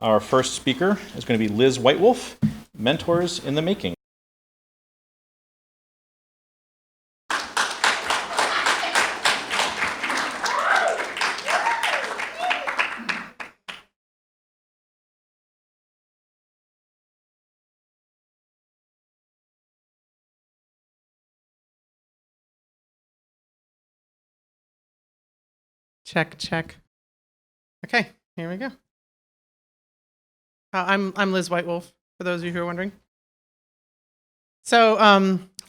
Our first speaker is going to be Liz Whitewolf, Mentors in the Making. Check, check. Okay, here we go. I'm Liz Whitewolf, for those of you who are wondering. So,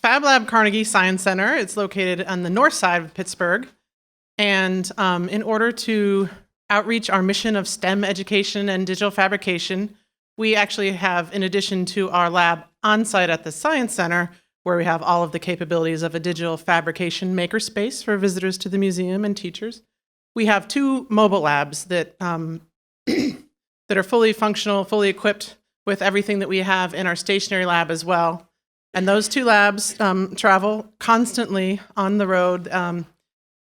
Fab Lab Carnegie Science Center, it's located on the north side of Pittsburgh. And in order to outreach our mission of STEM education and digital fabrication, we actually have, in addition to our lab on site at the Science Center, where we have all of the capabilities of a digital fabrication makerspace for visitors to the museum and teachers, we have two mobile labs that that are fully functional, fully equipped with everything that we have in our stationary lab as well. And those two labs travel constantly on the road.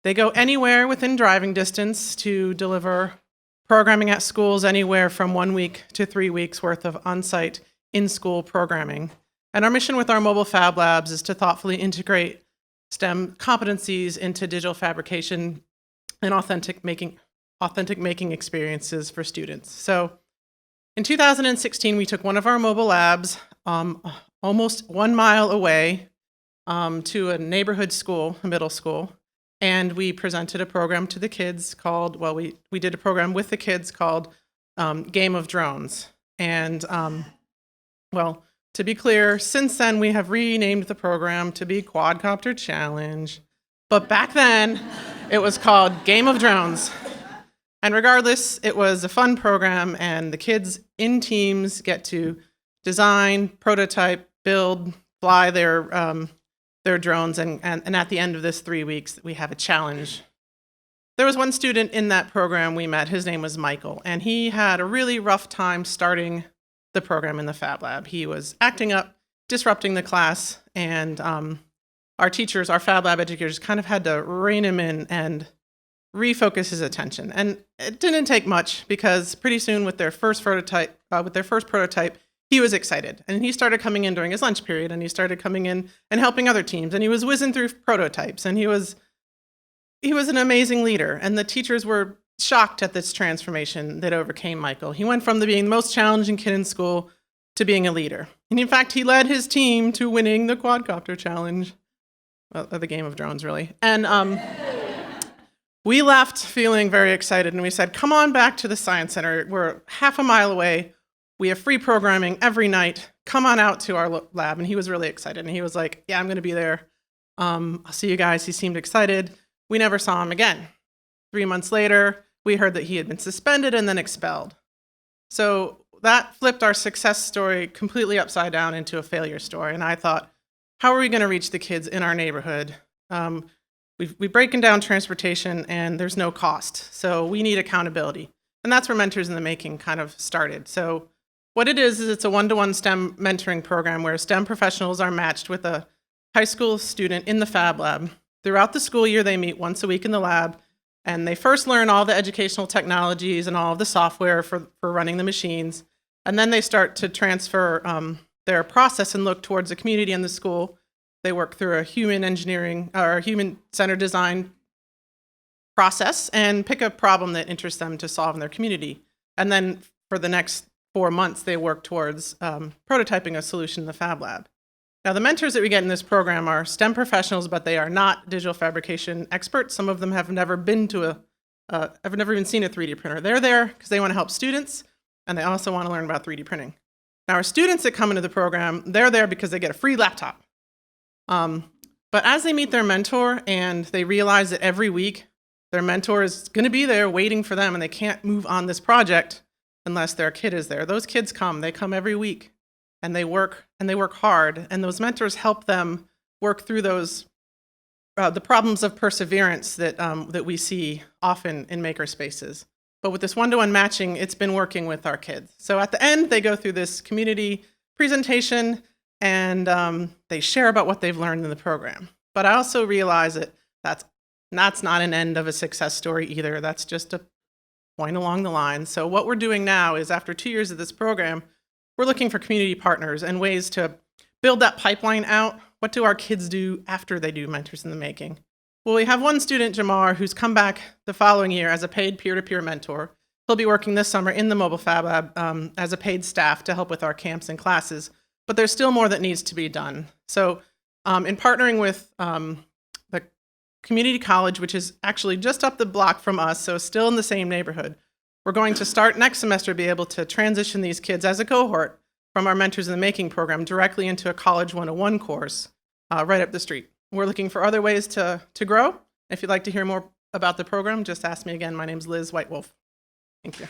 They go anywhere within driving distance to deliver programming at schools, anywhere from 1 week to 3 weeks worth of on-site in-school programming. And our mission with our mobile fab labs is to thoughtfully integrate STEM competencies into digital fabrication and authentic making experiences for students. So in 2016, we took one of our mobile labs almost 1 mile away to a neighborhood school, a middle school, and we presented a program to the kids called, we did a program with the kids called Game of Drones. And to be clear, since then we have renamed the program to be Quadcopter Challenge. But back then, it was called Game of Drones. And regardless, it was a fun program, and the kids in teams get to design, prototype, build, fly their drones, and at the end of this 3 weeks, we have a challenge. There was one student in that program we met. His name was Michael, and he had a really rough time starting the program in the Fab Lab. He was acting up, disrupting the class, and our teachers, our Fab Lab educators, kind of had to rein him in and refocus his attention. And it didn't take much, because pretty soon with their first prototype, he was excited. And he started coming in during his lunch period, and he started coming in and helping other teams, and he was whizzing through prototypes, and he was an amazing leader. And the teachers were shocked at this transformation that overcame Michael. He went from being the most challenging kid in school to being a leader. And in fact, he led his team to winning the Quadcopter Challenge, the Game of Drones, really. And we left feeling very excited, and we said, come on back to the Science Center. We're half a mile away. We have free programming every night. Come on out to our lab. And he was really excited. And he was like, yeah, I'm going to be there. I'll see you guys. He seemed excited. We never saw him again. 3 months later, we heard that he had been suspended and then expelled. So that flipped our success story completely upside down into a failure story. And I thought, how are we going to reach the kids in our neighborhood? We've broken down transportation, and there's no cost. So we need accountability. And that's where Mentors in the Making kind of started. So what it is it's a one-to-one STEM mentoring program where STEM professionals are matched with a high school student in the Fab Lab. Throughout the school year, they meet once a week in the lab, and they first learn all the educational technologies and all of the software for running the machines. And then they start to transfer their process and look towards the community and the school. They work through a human-centered design process and pick a problem that interests them to solve in their community. And then for the next 4 months, they work towards prototyping a solution in the Fab Lab. Now, the mentors that we get in this program are STEM professionals, but they are not digital fabrication experts. Some of them have never been seen a 3D printer. They're there because they want to help students, and they also want to learn about 3D printing. Now, our students that come into the program, they're there because they get a free laptop. But as they meet their mentor and they realize that every week their mentor is going to be there waiting for them, and they can't move on this project unless their kid is there. Those kids come. They come every week, and they work hard. And those mentors help them work through those the problems of perseverance that we see often in maker spaces. But with this one-to-one matching, it's been working with our kids. So at the end, they go through this community presentation, and they share about what they've learned in the program. But I also realize that that's not an end of a success story either. That's just point along the line. So what we're doing now is, after 2 years of this program, we're looking for community partners and ways to build that pipeline out. What do our kids do after they do Mentors in the Making? Well, we have one student, Jamar, who's come back the following year as a paid peer-to-peer mentor. He'll be working this summer in the Mobile Fab Lab as a paid staff to help with our camps and classes. But there's still more that needs to be done. So in partnering with the community college, which is actually just up the block from us, so still in the same neighborhood, we're going to start next semester to be able to transition these kids as a cohort from our Mentors in the Making program directly into a College 101 course right up the street. We're looking for other ways to grow. If you'd like to hear more about the program, just ask me again. My name's Liz Whitewolf. Thank you.